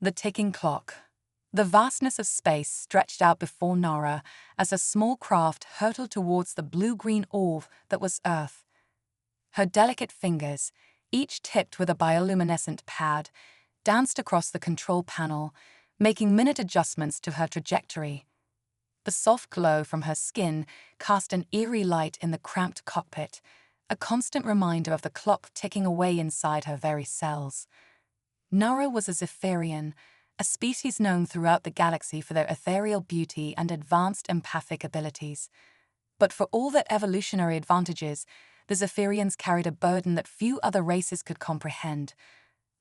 The ticking clock. The vastness of space stretched out before Nara as a small craft hurtled towards the blue-green orb that was Earth. Her delicate fingers, each tipped with a bioluminescent pad, danced across the control panel, making minute adjustments to her trajectory. The soft glow from her skin cast an eerie light in the cramped cockpit, a constant reminder of the clock ticking away inside her very cells. Nara was a Zephyrian, a species known throughout the galaxy for their ethereal beauty and advanced empathic abilities. But for all their evolutionary advantages, the Zephyrians carried a burden that few other races could comprehend.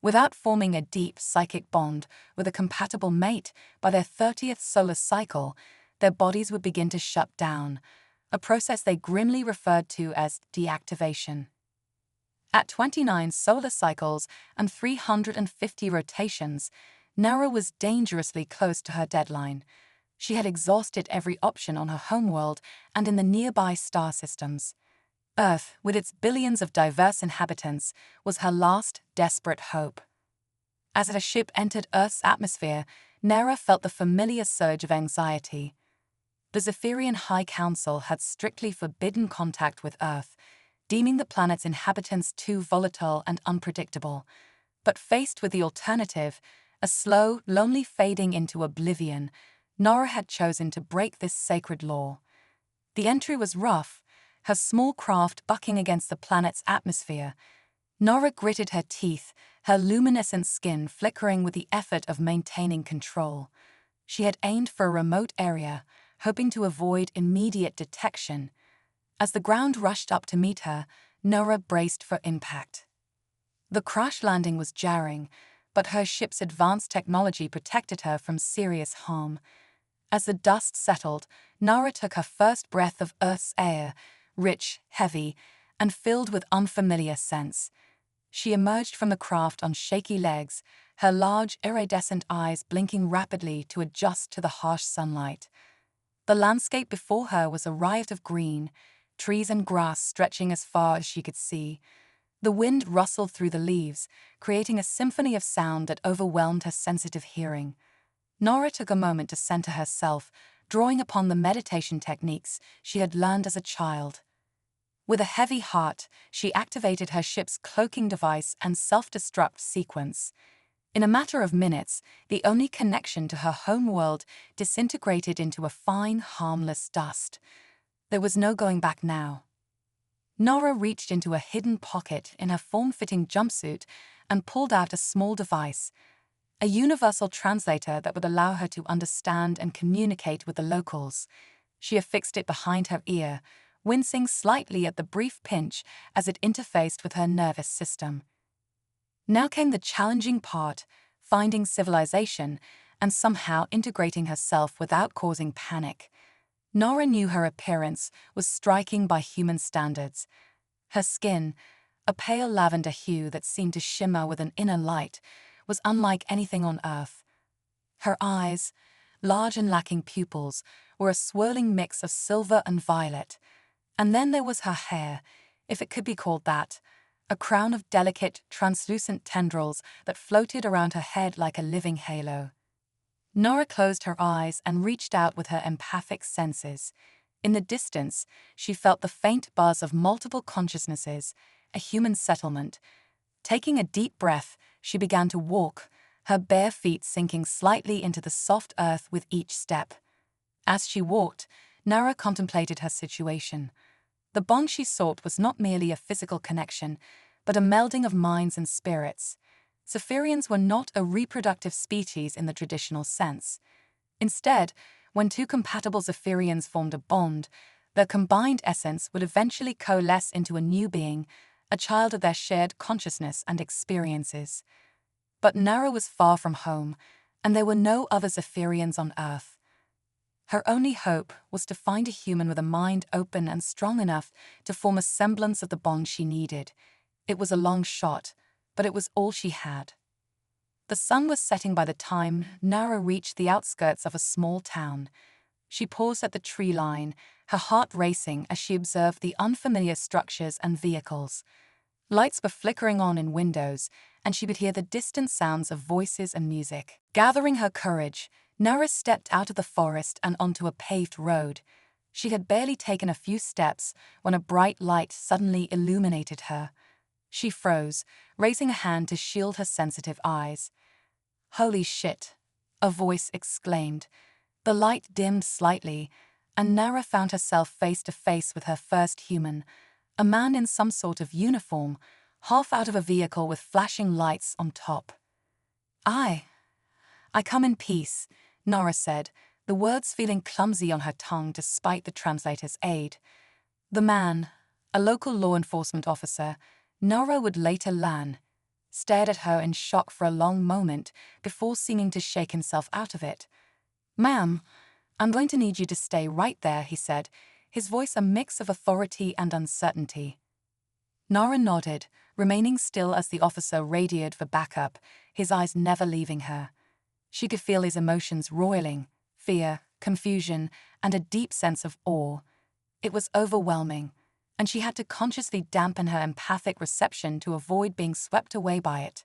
Without forming a deep psychic bond with a compatible mate by their 30th solar cycle, their bodies would begin to shut down, a process they grimly referred to as deactivation. At 29 solar cycles and 350 rotations, Nara was dangerously close to her deadline. She had exhausted every option on her homeworld and in the nearby star systems. Earth, with its billions of diverse inhabitants, was her last desperate hope. As her ship entered Earth's atmosphere, Nara felt the familiar surge of anxiety. The Zephyrian High Council had strictly forbidden contact with Earth, deeming the planet's inhabitants too volatile and unpredictable. But faced with the alternative, a slow, lonely fading into oblivion, Nara had chosen to break this sacred law. The entry was rough, her small craft bucking against the planet's atmosphere. Nara gritted her teeth, her luminescent skin flickering with the effort of maintaining control. She had aimed for a remote area, hoping to avoid immediate detection. As the ground rushed up to meet her, Nara braced for impact. The crash landing was jarring, but her ship's advanced technology protected her from serious harm. As the dust settled, Nara took her first breath of Earth's air, rich, heavy, and filled with unfamiliar scents. She emerged from the craft on shaky legs, her large, iridescent eyes blinking rapidly to adjust to the harsh sunlight. The landscape before her was a riot of green, trees and grass stretching as far as she could see. The wind rustled through the leaves, creating a symphony of sound that overwhelmed her sensitive hearing. Nara took a moment to center herself, drawing upon the meditation techniques she had learned as a child. With a heavy heart, she activated her ship's cloaking device and self-destruct sequence. In a matter of minutes, the only connection to her home world disintegrated into a fine, harmless dust. There was no going back now. Nara reached into a hidden pocket in her form-fitting jumpsuit and pulled out a small device, a universal translator that would allow her to understand and communicate with the locals. She affixed it behind her ear, wincing slightly at the brief pinch as it interfaced with her nervous system. Now came the challenging part, finding civilization and somehow integrating herself without causing panic. Nara knew her appearance was striking by human standards. Her skin, a pale lavender hue that seemed to shimmer with an inner light, was unlike anything on Earth. Her eyes, large and lacking pupils, were a swirling mix of silver and violet. And then there was her hair, if it could be called that, a crown of delicate, translucent tendrils that floated around her head like a living halo. Nara closed her eyes and reached out with her empathic senses. In the distance, she felt the faint buzz of multiple consciousnesses, a human settlement. Taking a deep breath, she began to walk, her bare feet sinking slightly into the soft earth with each step. As she walked, Nara contemplated her situation. The bond she sought was not merely a physical connection, but a melding of minds and spirits. Zephyrians were not a reproductive species in the traditional sense. Instead, when two compatible Zephyrians formed a bond, their combined essence would eventually coalesce into a new being, a child of their shared consciousness and experiences. But Nara was far from home, and there were no other Zephyrians on Earth. Her only hope was to find a human with a mind open and strong enough to form a semblance of the bond she needed. It was a long shot, but it was all she had. The sun was setting by the time Nara reached the outskirts of a small town. She paused at the tree line, her heart racing as she observed the unfamiliar structures and vehicles. Lights were flickering on in windows, and she could hear the distant sounds of voices and music. Gathering her courage, Nara stepped out of the forest and onto a paved road. She had barely taken a few steps when a bright light suddenly illuminated her. She froze, raising a hand to shield her sensitive eyes. "Holy shit!" a voice exclaimed. The light dimmed slightly, and Nara found herself face to face with her first human, a man in some sort of uniform, half out of a vehicle with flashing lights on top. I come in peace," Nara said, the words feeling clumsy on her tongue despite the translator's aid. The man, a local law enforcement officer, Nara would later learn, stared at her in shock for a long moment before seeming to shake himself out of it. "Ma'am, I'm going to need you to stay right there," he said, his voice a mix of authority and uncertainty. Nara nodded, remaining still as the officer radioed for backup, his eyes never leaving her. She could feel his emotions roiling: fear, confusion, and a deep sense of awe. It was overwhelming, and she had to consciously dampen her empathic reception to avoid being swept away by it.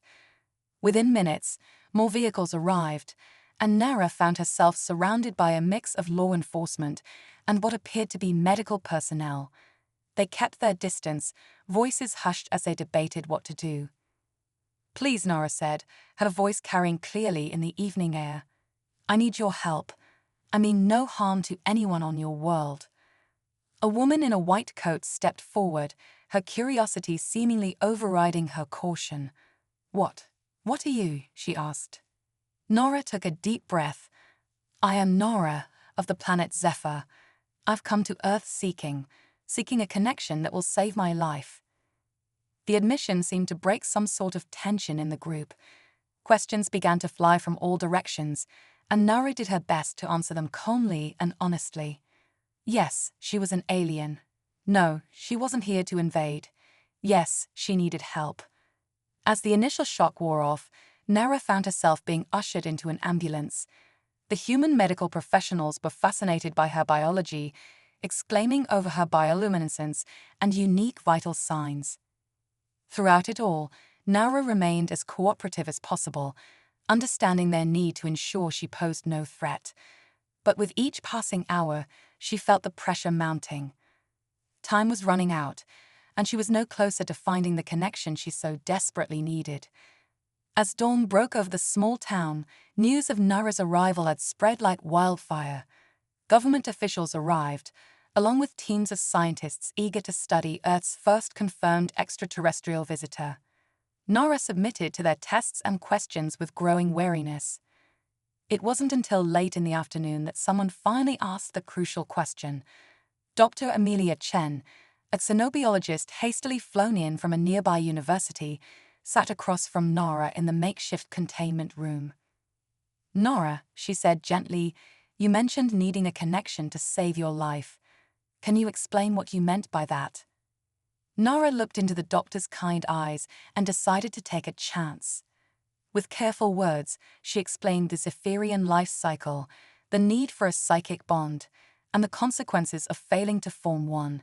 Within minutes, more vehicles arrived, and Nara found herself surrounded by a mix of law enforcement and what appeared to be medical personnel. They kept their distance, voices hushed as they debated what to do. "Please," Nara said, her voice carrying clearly in the evening air. "I need your help. I mean no harm to anyone on your world." A woman in a white coat stepped forward, her curiosity seemingly overriding her caution. What are you?" she asked. Nora took a deep breath. "I am Nora, of the planet Zephyr. I've come to Earth seeking a connection that will save my life." The admission seemed to break some sort of tension in the group. Questions began to fly from all directions, and Nara did her best to answer them calmly and honestly. Yes, she was an alien. No, she wasn't here to invade. Yes, she needed help. As the initial shock wore off, Nara found herself being ushered into an ambulance. The human medical professionals were fascinated by her biology, exclaiming over her bioluminescence and unique vital signs. Throughout it all, Nara remained as cooperative as possible, understanding their need to ensure she posed no threat. But with each passing hour, she felt the pressure mounting. Time was running out, and she was no closer to finding the connection she so desperately needed. As dawn broke over the small town, news of Nara's arrival had spread like wildfire. Government officials arrived, along with teams of scientists eager to study Earth's first confirmed extraterrestrial visitor. Nara submitted to their tests and questions with growing wariness. It wasn't until late in the afternoon that someone finally asked the crucial question. Dr. Amelia Chen, a xenobiologist hastily flown in from a nearby university, sat across from Nara in the makeshift containment room. "Nara," she said gently, "you mentioned needing a connection to save your life. Can you explain what you meant by that?" Nara looked into the doctor's kind eyes and decided to take a chance. With careful words, she explained the Zephyrian life cycle, the need for a psychic bond, and the consequences of failing to form one.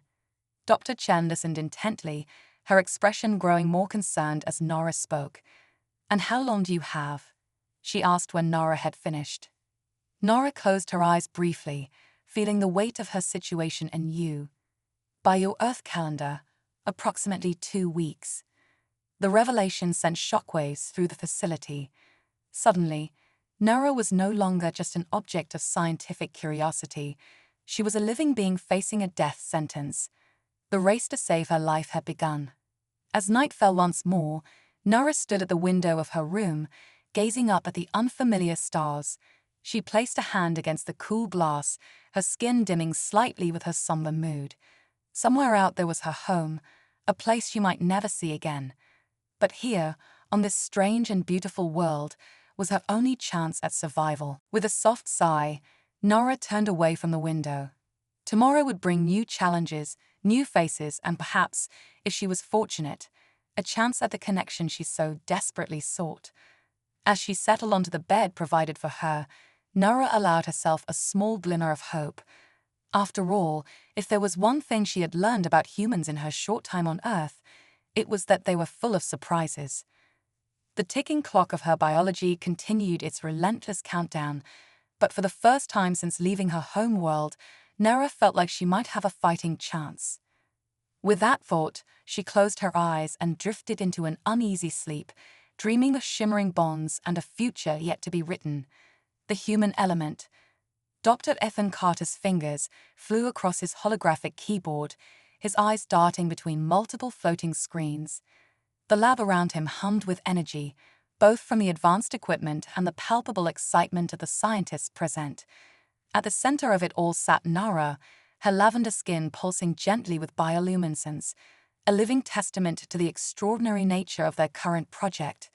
Dr. Chen listened intently, her expression growing more concerned as Nara spoke. "And how long do you have?" she asked when Nara had finished. Nara closed her eyes briefly, feeling the weight of her situation anew. "By your Earth calendar, approximately 2 weeks." The revelation sent shockwaves through the facility. Suddenly, Nara was no longer just an object of scientific curiosity. She was a living being facing a death sentence. The race to save her life had begun. As night fell once more, Nara stood at the window of her room, gazing up at the unfamiliar stars. She placed a hand against the cool glass, her skin dimming slightly with her somber mood. Somewhere out there was her home, a place she might never see again. But here, on this strange and beautiful world, was her only chance at survival. With a soft sigh, Nora turned away from the window. Tomorrow would bring new challenges, new faces, and perhaps, if she was fortunate, a chance at the connection she so desperately sought. As she settled onto the bed provided for her, Nora allowed herself a small glimmer of hope. After all, if there was one thing she had learned about humans in her short time on Earth, it was that they were full of surprises. The ticking clock of her biology continued its relentless countdown, but for the first time since leaving her home world, Nara felt like she might have a fighting chance. With that thought, she closed her eyes and drifted into an uneasy sleep, dreaming of shimmering bonds and a future yet to be written. The human element. Dr. Ethan Carter's fingers flew across his holographic keyboard, his eyes darting between multiple floating screens. The lab around him hummed with energy, both from the advanced equipment and the palpable excitement of the scientists present. At the center of it all sat Nara, her lavender skin pulsing gently with bioluminescence, a living testament to the extraordinary nature of their current project.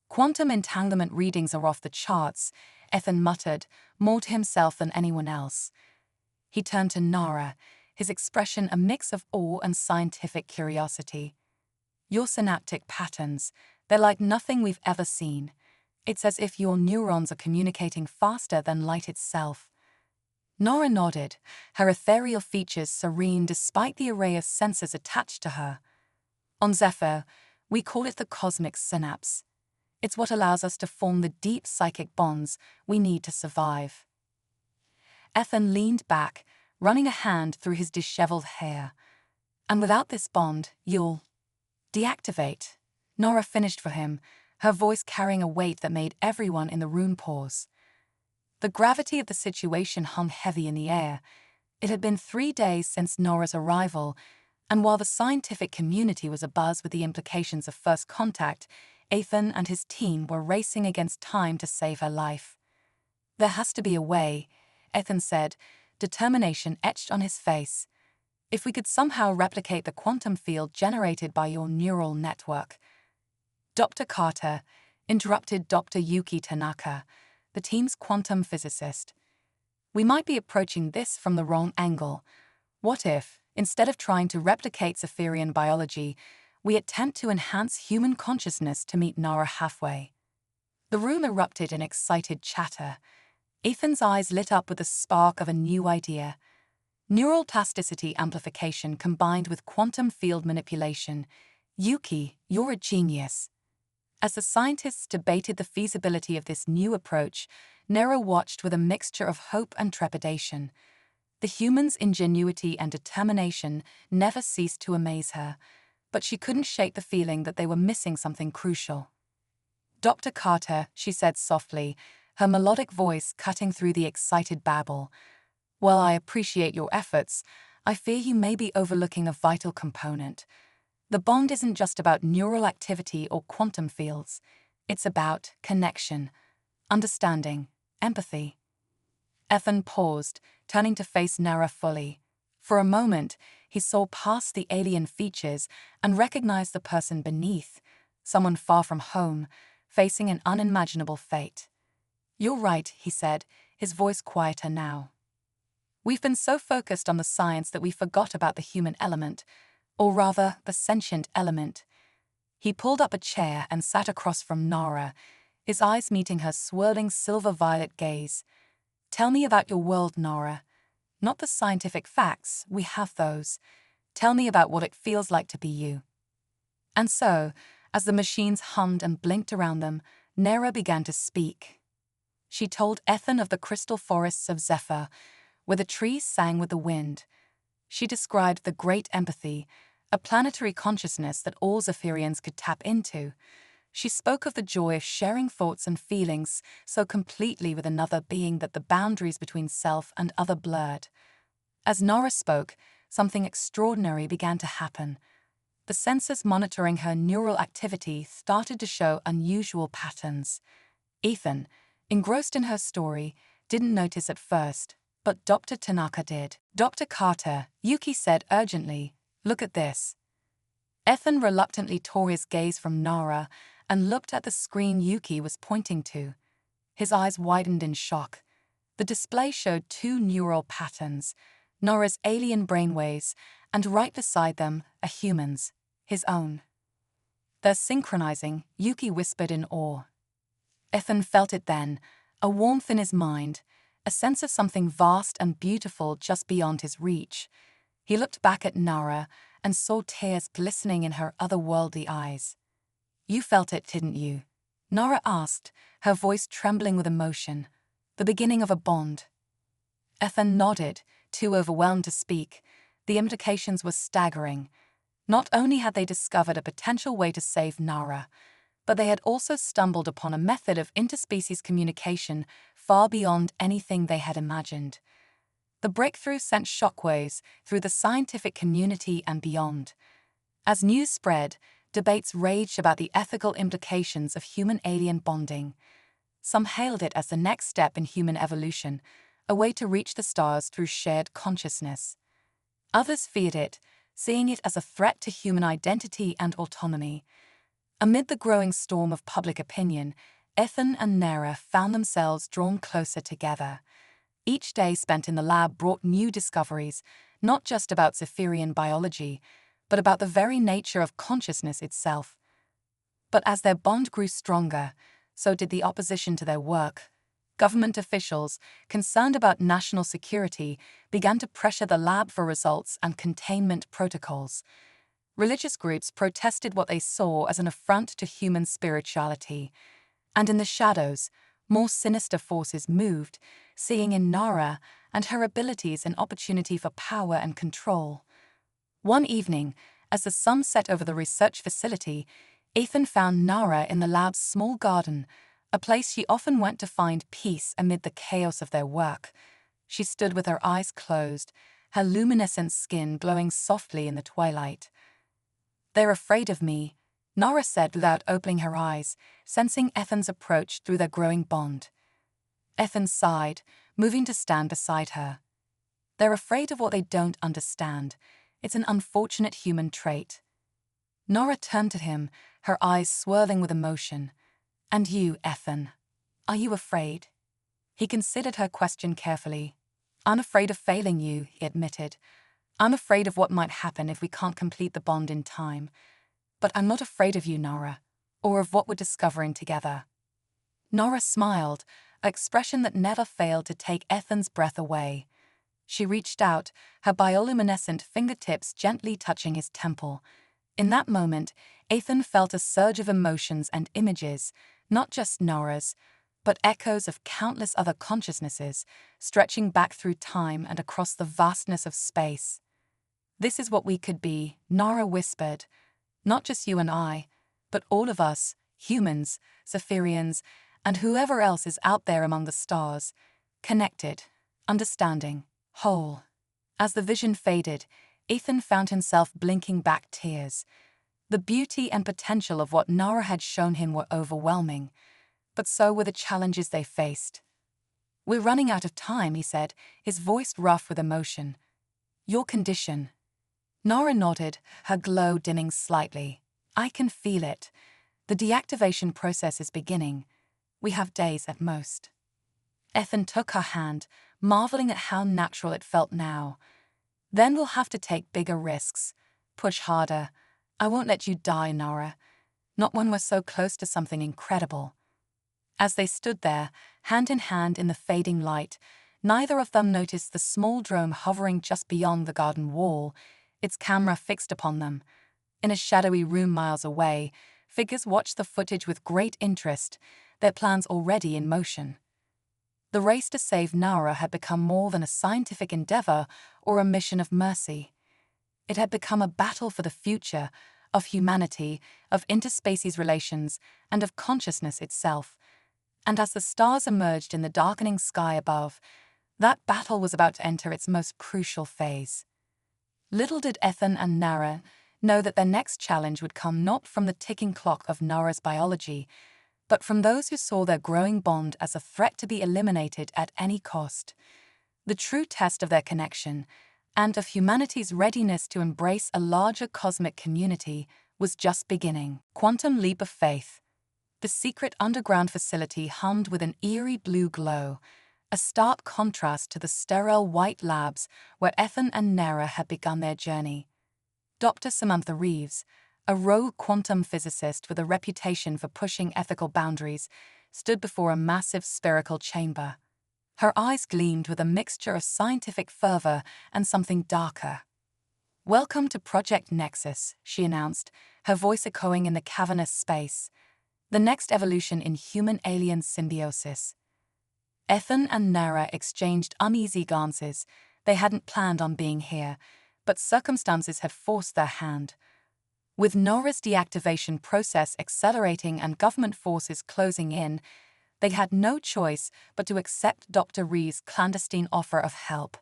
Quantum entanglement readings are off the charts, Ethan muttered, more to himself than anyone else. He turned to Nara, his expression a mix of awe and scientific curiosity. Your synaptic patterns, they're like nothing we've ever seen. It's as if your neurons are communicating faster than light itself. Nara nodded, her ethereal features serene despite the array of sensors attached to her. On Zephyr, we call it the cosmic synapse. It's what allows us to form the deep psychic bonds we need to survive. Ethan leaned back, running a hand through his disheveled hair. And without this bond, you'll deactivate. Nora finished for him, her voice carrying a weight that made everyone in the room pause. The gravity of the situation hung heavy in the air. It had been 3 days since Nora's arrival, and while the scientific community was abuzz with the implications of first contact, Ethan and his team were racing against time to save her life. There has to be a way, Ethan said, determination etched on his face. If we could somehow replicate the quantum field generated by your neural network. Dr. Carter interrupted Dr. Yuki Tanaka, the team's quantum physicist. We might be approaching this from the wrong angle. What if, instead of trying to replicate Zephyrian biology, we attempt to enhance human consciousness to meet Nara halfway? The room erupted in excited chatter. Ethan's eyes lit up with the spark of a new idea. Neural plasticity amplification combined with quantum field manipulation. Yuki, you're a genius. As the scientists debated the feasibility of this new approach, Nero watched with a mixture of hope and trepidation. The human's ingenuity and determination never ceased to amaze her, but she couldn't shake the feeling that they were missing something crucial. Dr. Carter, she said softly, her melodic voice cutting through the excited babble. While I appreciate your efforts, I fear you may be overlooking a vital component. The bond isn't just about neural activity or quantum fields. It's about connection, understanding, empathy. Ethan paused, turning to face Nara fully. For a moment, he saw past the alien features and recognized the person beneath, someone far from home, facing an unimaginable fate. You're right, he said, his voice quieter now. We've been so focused on the science that we forgot about the human element, or rather, the sentient element. He pulled up a chair and sat across from Nara, his eyes meeting her swirling silver-violet gaze. Tell me about your world, Nara. Not the scientific facts, we have those. Tell me about what it feels like to be you. And so, as the machines hummed and blinked around them, Nara began to speak. She told Ethan of the crystal forests of Zephyr, where the trees sang with the wind. She described the great empathy, a planetary consciousness that all Zephyrians could tap into. She spoke of the joy of sharing thoughts and feelings so completely with another being that the boundaries between self and other blurred. As Nora spoke, something extraordinary began to happen. The sensors monitoring her neural activity started to show unusual patterns. Ethan, engrossed in her story, didn't notice at first, but Dr. Tanaka did. Dr. Carter, Yuki said urgently, look at this. Ethan reluctantly tore his gaze from Nara and looked at the screen Yuki was pointing to. His eyes widened in shock. The display showed 2 neural patterns, Nora's alien brainwaves, and right beside them, a human's, his own. They're synchronizing, Yuki whispered in awe. Ethan felt it then, a warmth in his mind, a sense of something vast and beautiful just beyond his reach. He looked back at Nara and saw tears glistening in her otherworldly eyes. You felt it, didn't you? Nora asked, her voice trembling with emotion. The beginning of a bond. Ethan nodded, too overwhelmed to speak. The implications were staggering. Not only had they discovered a potential way to save Nara, but they had also stumbled upon a method of interspecies communication far beyond anything they had imagined. The breakthrough sent shockwaves through the scientific community and beyond. As news spread, debates raged about the ethical implications of human-alien bonding. Some hailed it as the next step in human evolution, a way to reach the stars through shared consciousness. Others feared it, seeing it as a threat to human identity and autonomy. Amid the growing storm of public opinion, Ethan and Nara found themselves drawn closer together. Each day spent in the lab brought new discoveries, not just about Zephyrian biology, but about the very nature of consciousness itself. But as their bond grew stronger, so did the opposition to their work. Government officials, concerned about national security, began to pressure the lab for results and containment protocols. Religious groups protested what they saw as an affront to human spirituality. And in the shadows, more sinister forces moved, seeing in Nara and her abilities an opportunity for power and control. One evening, as the sun set over the research facility, Ethan found Nara in the lab's small garden, a place she often went to find peace amid the chaos of their work. She stood with her eyes closed, her luminescent skin glowing softly in the twilight. "They're afraid of me," Nara said without opening her eyes, sensing Ethan's approach through their growing bond. Ethan sighed, moving to stand beside her. "They're afraid of what they don't understand. It's an unfortunate human trait." Nora turned to him, her eyes swirling with emotion. "And you, Ethan, are you afraid?" He considered her question carefully. "I'm afraid of failing you," he admitted. "I'm afraid of what might happen if we can't complete the bond in time. But I'm not afraid of you, Nora, or of what we're discovering together." Nora smiled, an expression that never failed to take Ethan's breath away. She reached out, her bioluminescent fingertips gently touching his temple. In that moment, Ethan felt a surge of emotions and images, not just Nora's, but echoes of countless other consciousnesses, stretching back through time and across the vastness of space. "This is what we could be," Nora whispered. "Not just you and I, but all of us, humans, Zephyrians, and whoever else is out there among the stars, connected, understanding, whole." As the vision faded, Ethan found himself blinking back tears. The beauty and potential of what Nara had shown him were overwhelming, but so were the challenges they faced. "We're running out of time," he said, his voice rough with emotion. "Your condition." Nara nodded, her glow dimming slightly. "I can feel it. The deactivation process is beginning. We have days at most." Ethan took her hand, marveling at how natural it felt now. "Then we'll have to take bigger risks. Push harder. I won't let you die, Nara. Not when we're so close to something incredible." As they stood there, hand in hand in the fading light, neither of them noticed the small drone hovering just beyond the garden wall, its camera fixed upon them. In a shadowy room miles away, figures watched the footage with great interest, their plans already in motion. The race to save Nara had become more than a scientific endeavor or a mission of mercy. It had become a battle for the future, of humanity, of interspecies relations, and of consciousness itself. And as the stars emerged in the darkening sky above, that battle was about to enter its most crucial phase. Little did Ethan and Nara know that their next challenge would come not from the ticking clock of Nara's biology, but from those who saw their growing bond as a threat to be eliminated at any cost. The true test of their connection, and of humanity's readiness to embrace a larger cosmic community, was just beginning. Quantum leap of faith. The secret underground facility hummed with an eerie blue glow, a stark contrast to the sterile white labs where Ethan and Nara had begun their journey. Dr. Samantha Reeves, a rogue quantum physicist with a reputation for pushing ethical boundaries, stood before a massive spherical chamber. Her eyes gleamed with a mixture of scientific fervor and something darker. "Welcome to Project Nexus," she announced, her voice echoing in the cavernous space. "The next evolution in human-alien symbiosis." Ethan and Nara exchanged uneasy glances. They hadn't planned on being here, but circumstances had forced their hand. With Nora's deactivation process accelerating and government forces closing in, they had no choice but to accept Dr. Ree's clandestine offer of help.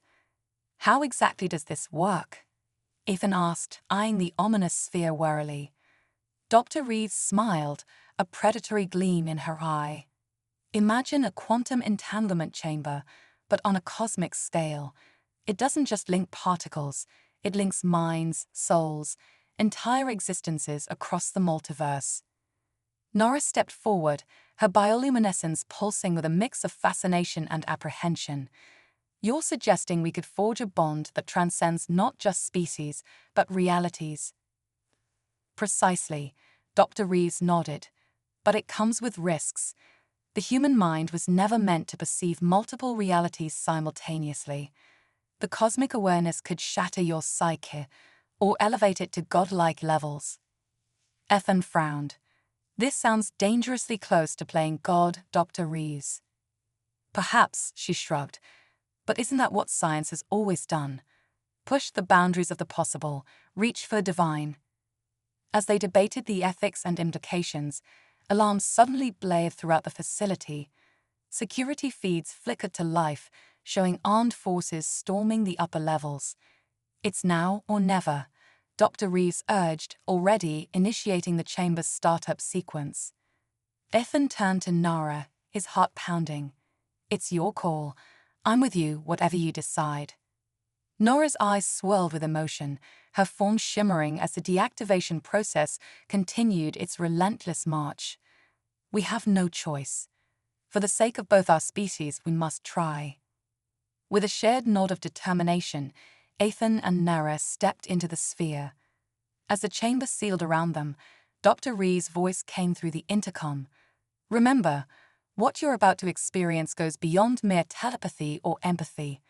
"How exactly does this work?" Ethan asked, eyeing the ominous sphere warily. Dr. Reeves smiled, a predatory gleam in her eye. "Imagine a quantum entanglement chamber, but on a cosmic scale. It doesn't just link particles, it links minds, souls, entire existences across the multiverse." Nora stepped forward, her bioluminescence pulsing with a mix of fascination and apprehension. "You're suggesting we could forge a bond that transcends not just species, but realities?" "Precisely," Dr. Reeves nodded. "But it comes with risks. The human mind was never meant to perceive multiple realities simultaneously. The cosmic awareness could shatter your psyche, or elevate it to godlike levels." Ethan frowned. "This sounds dangerously close to playing God, Dr. Reeves." "Perhaps," she shrugged. "But isn't that what science has always done? Push the boundaries of the possible, reach for the divine." As they debated the ethics and implications, alarms suddenly blared throughout the facility. Security feeds flickered to life, showing armed forces storming the upper levels. "It's now or never," Dr. Reeves urged, already initiating the chamber's startup sequence. Ethan turned to Nara, his heart pounding. "It's your call. I'm with you, whatever you decide." Nora's eyes swirled with emotion, her form shimmering as the deactivation process continued its relentless march. "We have no choice. For the sake of both our species, we must try." With a shared nod of determination, Ethan and Nara stepped into the sphere. As the chamber sealed around them, Dr. Ree's voice came through the intercom. "Remember, what you're about to experience goes beyond mere telepathy or empathy.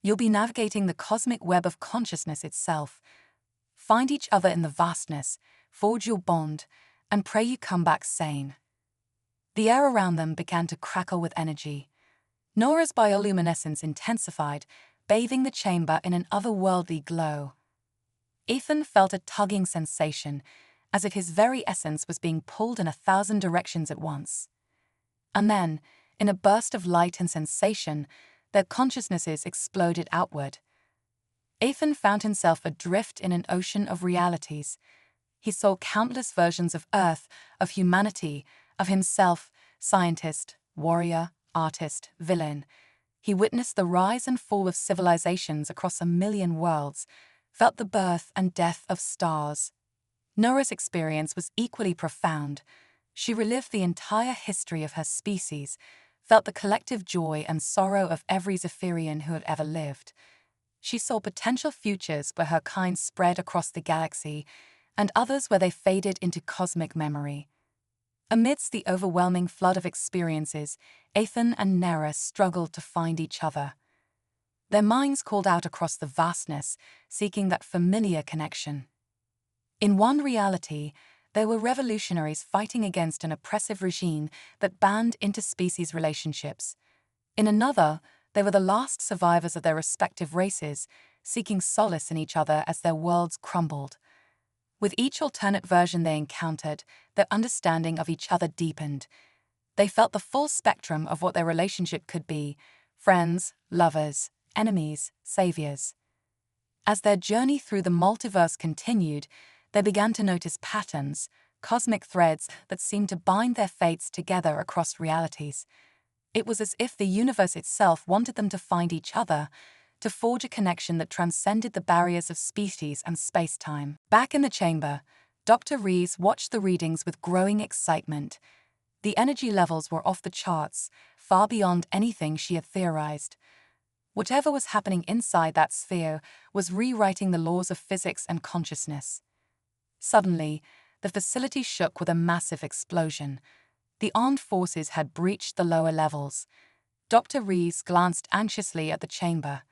You'll be navigating the cosmic web of consciousness itself. Find each other in the vastness, forge your bond, and pray you come back sane." The air around them began to crackle with energy. Nora's bioluminescence intensified, bathing the chamber in an otherworldly glow. Ethan felt a tugging sensation, as if his very essence was being pulled in 1,000 directions at once. And then, in a burst of light and sensation, their consciousnesses exploded outward. Ethan found himself adrift in an ocean of realities. He saw countless versions of Earth, of humanity, of himself, scientist, warrior, artist, villain. He witnessed the rise and fall of civilizations across 1,000,000 worlds, felt the birth and death of stars. Nora's experience was equally profound. She relived the entire history of her species, felt the collective joy and sorrow of every Zephyrian who had ever lived. She saw potential futures where her kind spread across the galaxy, and others where they faded into cosmic memory. Amidst the overwhelming flood of experiences, Ethan and Nara struggled to find each other. Their minds called out across the vastness, seeking that familiar connection. In one reality, there were revolutionaries fighting against an oppressive regime that banned interspecies relationships. In another, they were the last survivors of their respective races, seeking solace in each other as their worlds crumbled. With each alternate version they encountered, their understanding of each other deepened. They felt the full spectrum of what their relationship could be: friends, lovers, enemies, saviors. As their journey through the multiverse continued, they began to notice patterns, cosmic threads that seemed to bind their fates together across realities. It was as if the universe itself wanted them to find each other, to forge a connection that transcended the barriers of species and space-time. Back in the chamber, Dr. Reeves watched the readings with growing excitement. The energy levels were off the charts, far beyond anything she had theorized. Whatever was happening inside that sphere was rewriting the laws of physics and consciousness. Suddenly, the facility shook with a massive explosion. The armed forces had breached the lower levels. Dr. Reeves glanced anxiously at the chamber.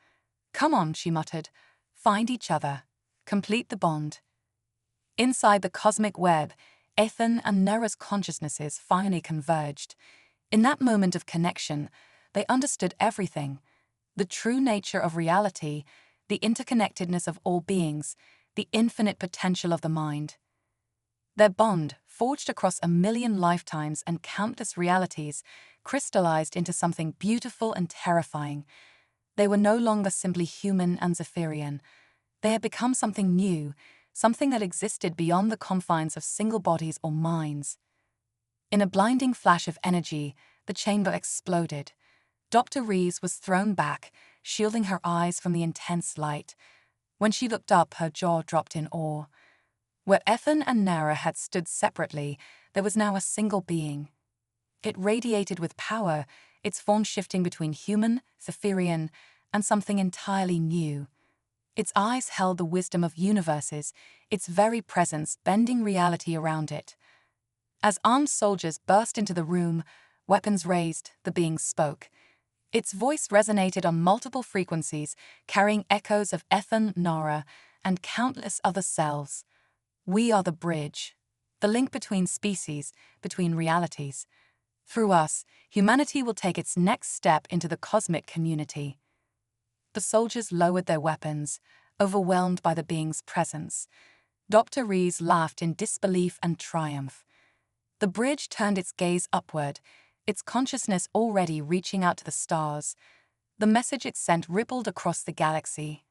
"Come on," she muttered. "Find each other." complete the bond. Inside the cosmic web, Ethan and Nera's consciousnesses finally converged. In that moment of connection, they understood everything: the true nature of reality, the interconnectedness of all beings, the infinite potential of the mind. Their bond, forged across 1,000,000 lifetimes and countless realities, crystallized into something beautiful and terrifying. They were no longer simply human and Zephyrian. They had become something new, something that existed beyond the confines of single bodies or minds. In a blinding flash of energy, the chamber exploded. Dr. Rees was thrown back, shielding her eyes from the intense light. When she looked up, her jaw dropped in awe. Where Ethan and Nara had stood separately, there was now a single being. It radiated with power, its form shifting between human, Zephyrian, and something entirely new. Its eyes held the wisdom of universes, its very presence bending reality around it. As armed soldiers burst into the room, weapons raised, the being spoke. Its voice resonated on multiple frequencies, carrying echoes of Ethan, Nara, and countless other selves. We are the bridge, the link between species, between realities. Through us, humanity will take its next step into the cosmic community. The soldiers lowered their weapons, overwhelmed by the being's presence. Dr. Rees laughed in disbelief and triumph. The bridge turned its gaze upward, its consciousness already reaching out to the stars. The message it sent rippled across the galaxy.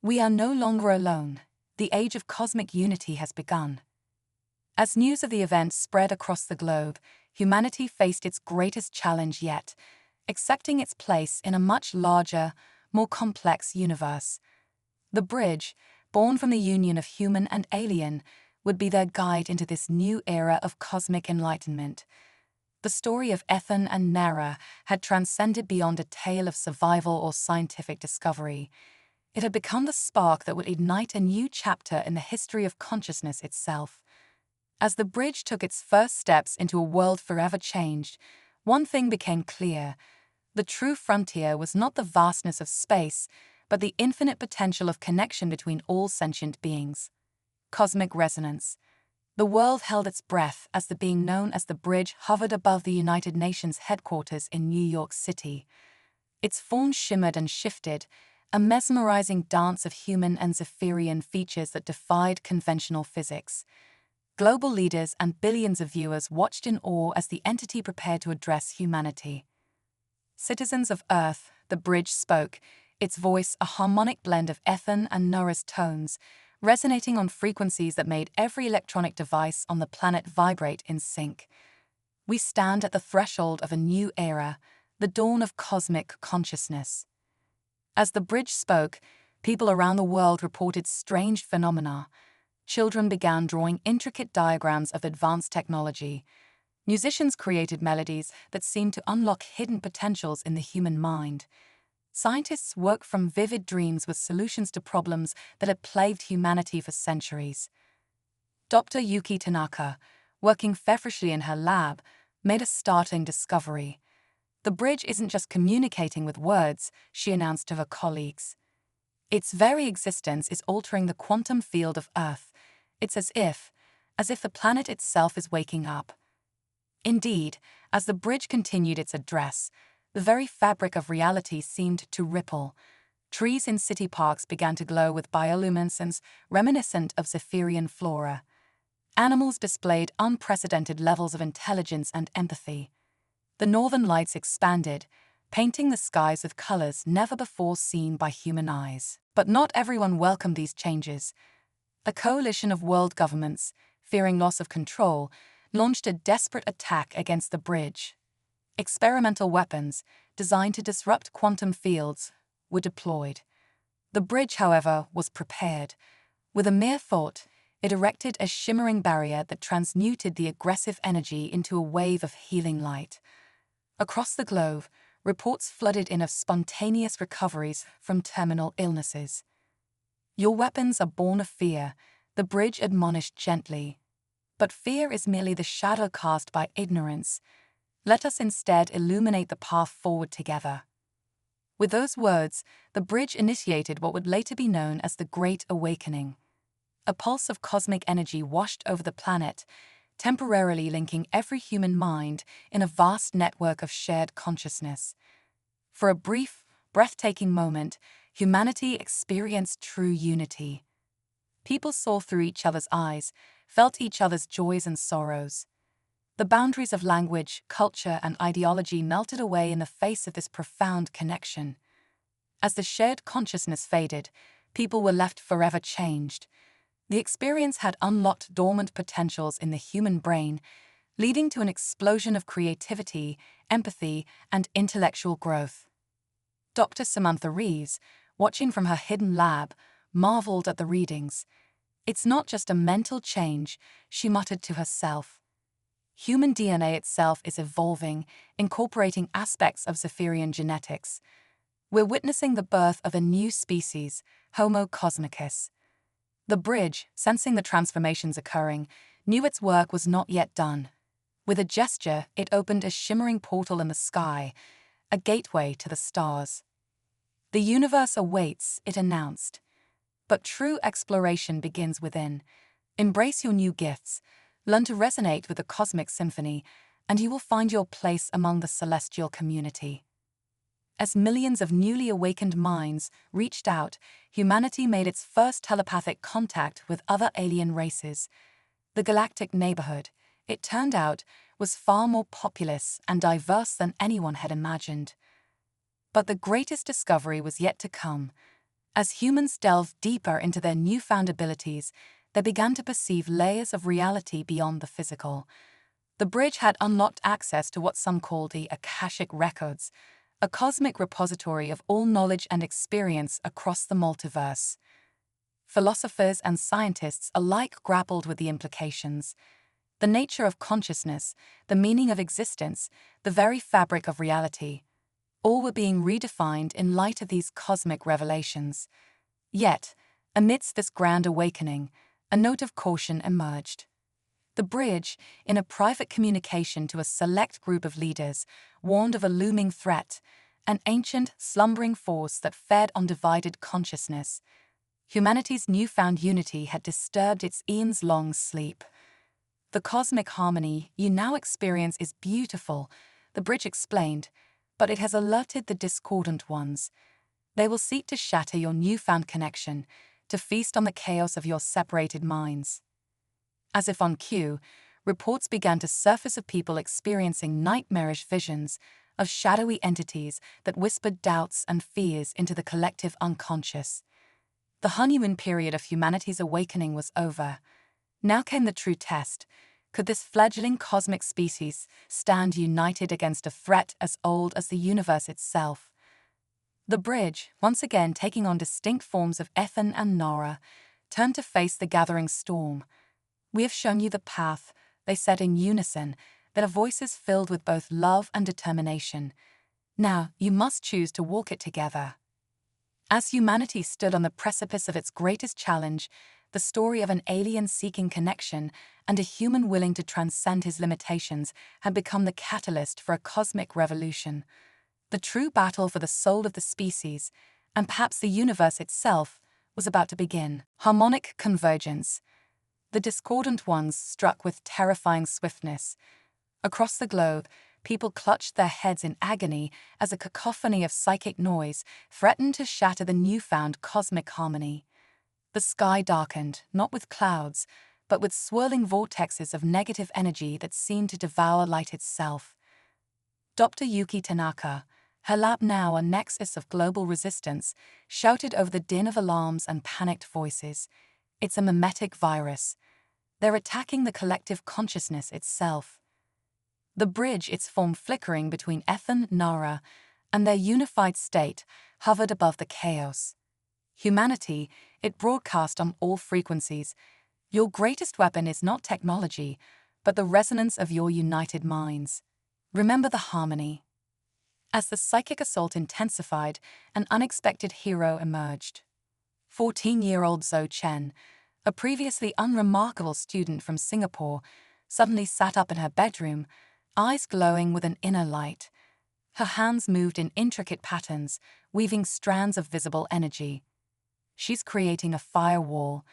We are no longer alone. The age of cosmic unity has begun. As news of the event spread across the globe, humanity faced its greatest challenge yet: accepting its place in a much larger, more complex universe. The bridge, born from the union of human and alien, would be their guide into this new era of cosmic enlightenment. The story of Ethan and Nara had transcended beyond a tale of survival or scientific discovery. It had become the spark that would ignite a new chapter in the history of consciousness itself. As the bridge took its first steps into a world forever changed, one thing became clear: the true frontier was not the vastness of space, but the infinite potential of connection between all sentient beings. Cosmic resonance. The world held its breath as the being known as the bridge hovered above the United Nations headquarters in New York City. Its form shimmered and shifted, a mesmerizing dance of human and Zephyrian features that defied conventional physics. Global leaders and billions of viewers watched in awe as the entity prepared to address humanity. Citizens of Earth, the bridge spoke, its voice a harmonic blend of Ethan and Nara's tones, resonating on frequencies that made every electronic device on the planet vibrate in sync. We stand at the threshold of a new era, the dawn of cosmic consciousness. As the bridge spoke, people around the world reported strange phenomena. Children began drawing intricate diagrams of advanced technology. Musicians created melodies that seemed to unlock hidden potentials in the human mind. Scientists woke from vivid dreams with solutions to problems that had plagued humanity for centuries. Dr. Yuki Tanaka, working feverishly in her lab, made a startling discovery. The bridge isn't just communicating with words, she announced to her colleagues. Its very existence is altering the quantum field of Earth. It's as if the planet itself is waking up. Indeed, as the bridge continued its address, the very fabric of reality seemed to ripple. Trees in city parks began to glow with bioluminescence reminiscent of Zephyrian flora. Animals displayed unprecedented levels of intelligence and empathy. The northern lights expanded, painting the skies with colors never before seen by human eyes. But not everyone welcomed these changes. A coalition of world governments, fearing loss of control, launched a desperate attack against the bridge. Experimental weapons, designed to disrupt quantum fields, were deployed. The bridge, however, was prepared. With a mere thought, it erected a shimmering barrier that transmuted the aggressive energy into a wave of healing light. Across the globe, reports flooded in of spontaneous recoveries from terminal illnesses. Your weapons are born of fear, the bridge admonished gently. But fear is merely the shadow cast by ignorance. Let us instead illuminate the path forward together. With those words, the bridge initiated what would later be known as the Great Awakening. A pulse of cosmic energy washed over the planet, temporarily linking every human mind in a vast network of shared consciousness. For a brief, breathtaking moment, humanity experienced true unity. People saw through each other's eyes, felt each other's joys and sorrows. The boundaries of language, culture, and ideology melted away in the face of this profound connection. As the shared consciousness faded, people were left forever changed. The experience had unlocked dormant potentials in the human brain, leading to an explosion of creativity, empathy, and intellectual growth. Dr. Samantha Reeves, watching from her hidden lab, marveled at the readings. "It's not just a mental change," she muttered to herself. Human DNA itself is evolving, incorporating aspects of Zephyrian genetics. We're witnessing the birth of a new species, Homo cosmicus. The bridge, sensing the transformations occurring, knew its work was not yet done. With a gesture, it opened a shimmering portal in the sky, a gateway to the stars. "The universe awaits," it announced. But true exploration begins within. Embrace your new gifts, learn to resonate with the cosmic symphony, and you will find your place among the celestial community. As millions of newly awakened minds reached out, humanity made its first telepathic contact with other alien races. The galactic neighborhood, it turned out, was far more populous and diverse than anyone had imagined. But the greatest discovery was yet to come. As humans delved deeper into their newfound abilities, they began to perceive layers of reality beyond the physical. The bridge had unlocked access to what some called the Akashic Records, a cosmic repository of all knowledge and experience across the multiverse. Philosophers and scientists alike grappled with the implications. The nature of consciousness, the meaning of existence, the very fabric of reality, all were being redefined in light of these cosmic revelations. Yet, amidst this grand awakening, a note of caution emerged. The bridge, in a private communication to a select group of leaders, warned of a looming threat, an ancient, slumbering force that fed on divided consciousness. Humanity's newfound unity had disturbed its eons-long sleep. "The cosmic harmony you now experience is beautiful," the bridge explained, "but it has alerted the discordant ones. They will seek to shatter your newfound connection, to feast on the chaos of your separated minds." As if on cue, reports began to surface of people experiencing nightmarish visions of shadowy entities that whispered doubts and fears into the collective unconscious. The honeymoon period of humanity's awakening was over. Now came the true test. Could this fledgling cosmic species stand united against a threat as old as the universe itself? The bridge, once again taking on distinct forms of Ethan and Nara, turned to face the gathering storm. "We have shown you the path," they said in unison, their voices filled with both love and determination. "Now you must choose to walk it together." As humanity stood on the precipice of its greatest challenge, the story of an alien seeking connection and a human willing to transcend his limitations had become the catalyst for a cosmic revolution. The true battle for the soul of the species, and perhaps the universe itself, was about to begin. Harmonic convergence. The discordant ones struck with terrifying swiftness. Across the globe, people clutched their heads in agony as a cacophony of psychic noise threatened to shatter the newfound cosmic harmony. The sky darkened, not with clouds, but with swirling vortexes of negative energy that seemed to devour light itself. Dr. Yuki Tanaka, her lab now a nexus of global resistance, shouted over the din of alarms and panicked voices. "It's a mimetic virus. They're attacking the collective consciousness itself." The bridge, its form flickering between Ethan and Nara, and their unified state, hovered above the chaos. Humanity, it broadcast on all frequencies. Your greatest weapon is not technology, but the resonance of your united minds. Remember the harmony. As the psychic assault intensified, an unexpected hero emerged. 14-year-old Zhou Chen, a previously unremarkable student from Singapore, suddenly sat up in her bedroom, eyes glowing with an inner light. Her hands moved in intricate patterns, weaving strands of visible energy. "She's creating a firewall,"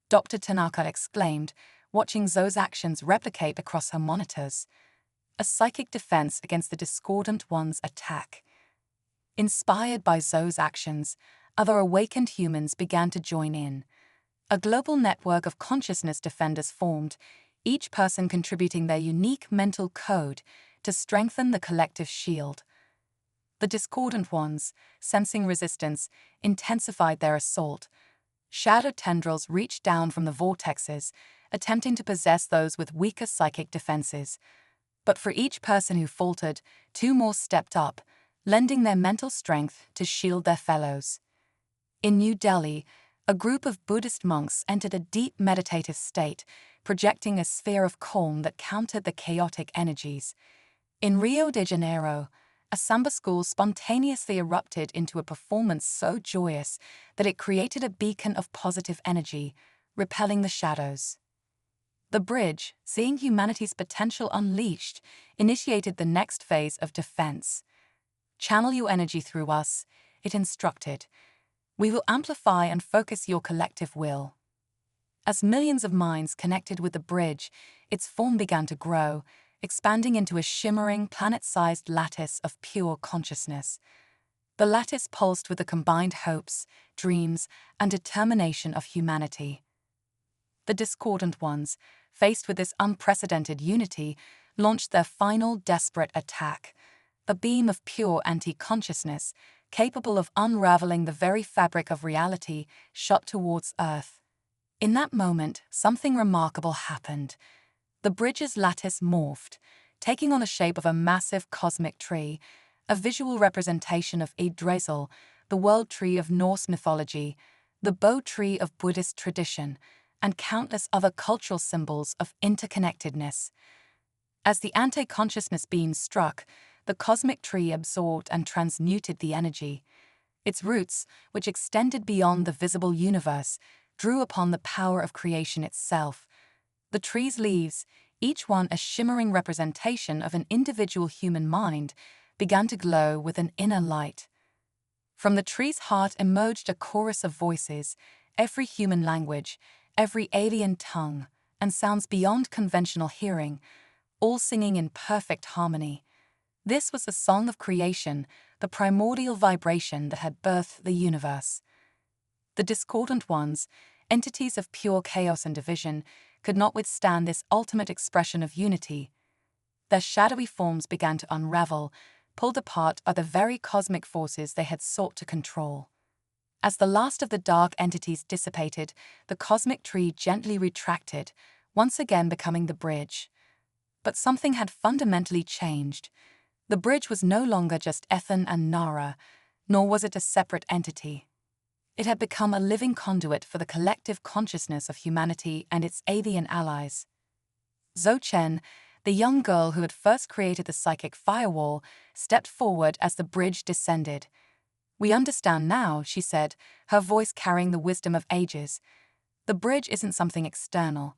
Dr. Tanaka exclaimed, watching Zoe's actions replicate across her monitors. A psychic defense against the discordant one's attack. Inspired by Zoe's actions, other awakened humans began to join in. A global network of consciousness defenders formed, each person contributing their unique mental code to strengthen the collective shield. The discordant ones, sensing resistance, intensified their assault. Shadow tendrils reached down from the vortexes, attempting to possess those with weaker psychic defenses. But for each person who faltered, two more stepped up, lending their mental strength to shield their fellows. In New Delhi, a group of Buddhist monks entered a deep meditative state, projecting a sphere of calm that countered the chaotic energies. In Rio de Janeiro, a samba school spontaneously erupted into a performance so joyous that it created a beacon of positive energy, repelling the shadows. The bridge, seeing humanity's potential unleashed, initiated the next phase of defense. Channel your energy through us, it instructed. We will amplify and focus your collective will. As millions of minds connected with the bridge, its form began to grow, expanding into a shimmering, planet-sized lattice of pure consciousness. The lattice pulsed with the combined hopes, dreams, and determination of humanity. The discordant ones, faced with this unprecedented unity, launched their final desperate attack, a beam of pure anti-consciousness, capable of unraveling the very fabric of reality, shot towards Earth. In that moment, something remarkable happened. The bridge's lattice morphed, taking on the shape of a massive cosmic tree, a visual representation of Yggdrasil, the world tree of Norse mythology, the bow tree of Buddhist tradition, and countless other cultural symbols of interconnectedness. As the anti-consciousness beam struck, the cosmic tree absorbed and transmuted the energy. Its roots, which extended beyond the visible universe, drew upon the power of creation itself. The tree's leaves, each one a shimmering representation of an individual human mind, began to glow with an inner light. From the tree's heart emerged a chorus of voices, every human language, every alien tongue, and sounds beyond conventional hearing, all singing in perfect harmony. This was the song of creation, the primordial vibration that had birthed the universe. The discordant ones, entities of pure chaos and division, could not withstand this ultimate expression of unity. Their shadowy forms began to unravel, pulled apart by the very cosmic forces they had sought to control. As the last of the dark entities dissipated, the cosmic tree gently retracted, once again becoming the bridge. But something had fundamentally changed. The bridge was no longer just Ethan and Nara, nor was it a separate entity. It had become a living conduit for the collective consciousness of humanity and its alien allies. Zhou Chen, the young girl who had first created the psychic firewall, stepped forward as the bridge descended. "We understand now," she said, her voice carrying the wisdom of ages. "The bridge isn't something external.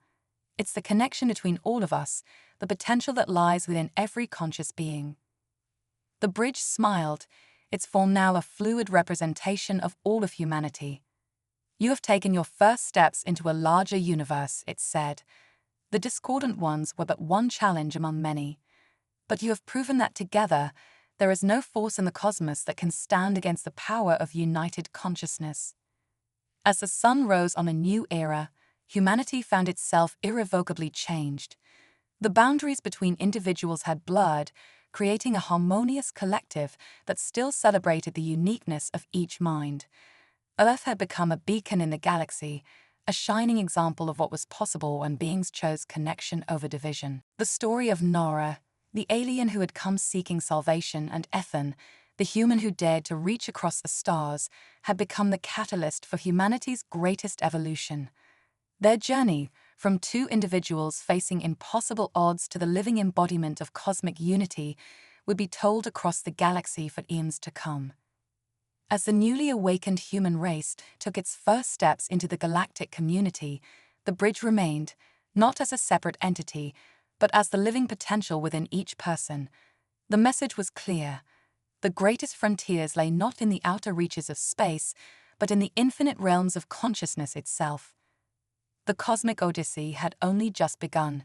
It's the connection between all of us, the potential that lies within every conscious being." The bridge smiled, its form now a fluid representation of all of humanity. "You have taken your first steps into a larger universe," it said. "The discordant ones were but one challenge among many. But you have proven that together, there is no force in the cosmos that can stand against the power of united consciousness." As the sun rose on a new era, humanity found itself irrevocably changed. The boundaries between individuals had blurred, creating a harmonious collective that still celebrated the uniqueness of each mind. Earth had become a beacon in the galaxy, a shining example of what was possible when beings chose connection over division. The story of Nora, the alien who had come seeking salvation, and Ethan, the human who dared to reach across the stars, had become the catalyst for humanity's greatest evolution. Their journey, from two individuals facing impossible odds to the living embodiment of cosmic unity, would be told across the galaxy for eons to come. As the newly awakened human race took its first steps into the galactic community, the bridge remained, not as a separate entity, but as the living potential within each person. The message was clear. The greatest frontiers lay not in the outer reaches of space, but in the infinite realms of consciousness itself. The cosmic odyssey had only just begun.